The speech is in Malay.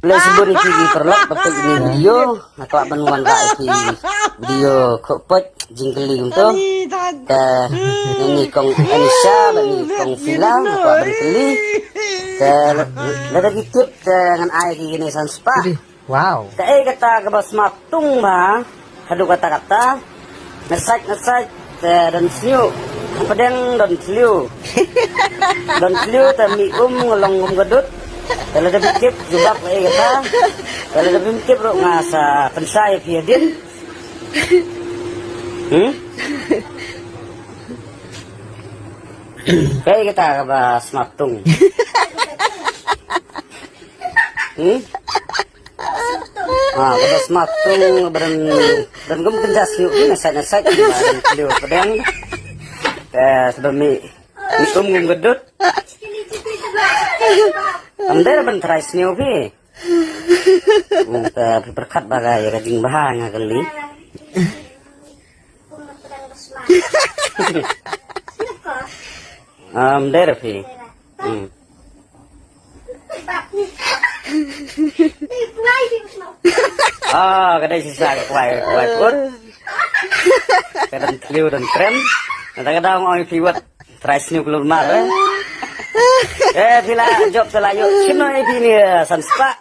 Boleh sebut iki perlak betul ini video atau penuan kak iki video kopot jingkeli untuk ini kong Anissa ini kong Vila atau berkeli ada gitu dengan air gini sanspa. Wow. Kayak kata kebas matung bah, hadu kata-kata ngesaj dan sliu apa yang dan sliu tapi ngolong gedut. Kalau ada bikip jubak lagi kata, kalau ada bikip lo ngasa pensai piadin, kayak kita kabas matung, kabas matung dan gum penjas yuk nasai beliau pedang, sebelum gum gedut. Amder benterai sniopi. Untuk berkat bagai rajing bahang kali. Amder pi. Kadai sisa kuai pun. Kadang teliu dan krem. Kadang-kadang orang piwat try sniop keluar mar. Bila job selayu, sino ini sanspa.